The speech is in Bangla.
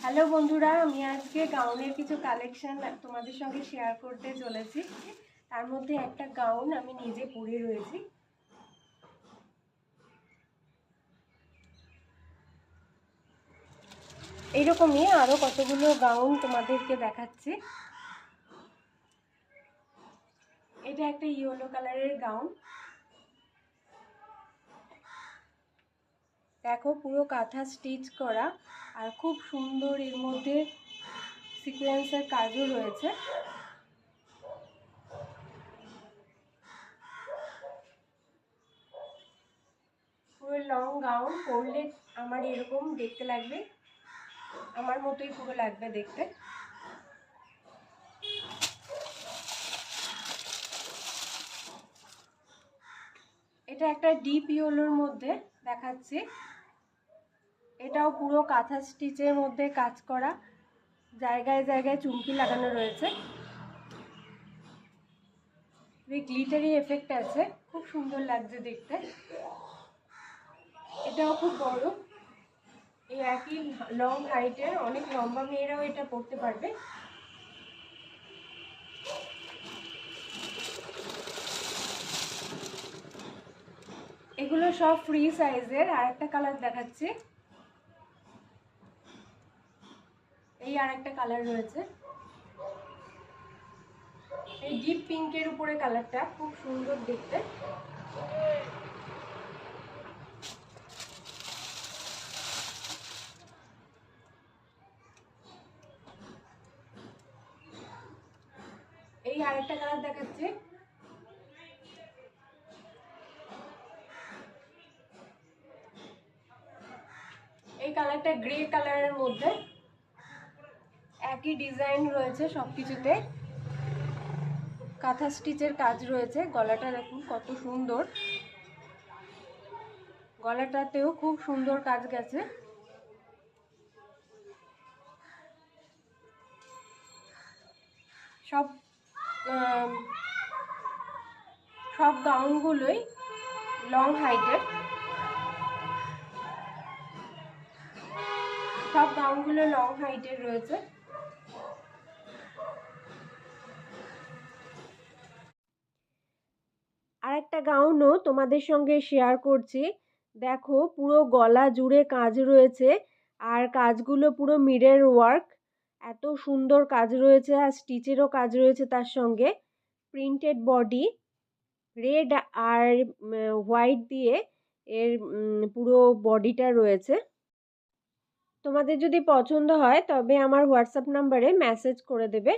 হ্যালো বন্ধুরা, আমি আজকে গাউনের কিছু কালেকশন তোমাদের সঙ্গে শেয়ার করতে চলেছি। তার মধ্যে একটা গাউন আমি নিজে পরে রয়েছি। এইরকমই আরো কতগুলো গাউন তোমাদেরকে দেখাচ্ছি। এটা একটা ইয়েলো কালারের গাউন, দেখো পুরো কাঁথা স্টিচ করা আর খুব সুন্দর, এর মধ্যে সিকোয়েন্সের কাজও রয়েছে। পুরো লং গাউন পরলে আমার এরকম দেখতে লাগবে, আমার মতোই পুরো লাগবে দেখতে। এটা একটা ডিপ ইয়েলোর মধ্যে দেখাচ্ছি। এটাও পুরো কাঁথা স্টিচের মধ্যে কাজ করা, জায়গায় জায়গায় চুমকি লাগানো রয়েছে, গ্লিটারি এফেক্ট আছে, খুব সুন্দর লাগছে দেখতে। এটাও খুব বড়, এই একই লং হাইটের, অনেক লম্বা মেয়েরাও এটা পরতে পারবে। এগুলো সব ফ্রি সাইজের। আর একটা কালার দেখাচ্ছি, এই আর একটা কালার রয়েছে, এই ডিপ পিঙ্কের উপরে কালারটা খুব সুন্দর দেখতে। এই আরেকটা কালার দেখাচ্ছি, এই কালারটা গ্রে কালারের মধ্যে, একই ডিজাইন রয়েছে সবকিছুতে, কাঁথা স্টিচের কাজ রয়েছে। গলাটা দেখুন কত সুন্দর, গলাটাতেও খুব সুন্দর কাজ গেছে। সব সব গাউনগুলোই লং হাইটের, সব গাউনগুলো লং হাইটের রয়েছে। আরেকটা গাউনও তোমাদের সঙ্গে শেয়ার করছি। দেখো পুরো গলা জুড়ে কাজ রয়েছে, আর কাজগুলো পুরো মিরর ওয়ার্ক, এত সুন্দর কাজ রয়েছে, আর স্টিচেরও কাজ রয়েছে তার সঙ্গে। প্রিন্টেড বডি, রেড আর হোয়াইট দিয়ে এর পুরো বডিটা রয়েছে। তোমাদের যদি পছন্দ হয় তবে আমার হোয়াটসঅ্যাপ নাম্বারে মেসেজ করে দেবে।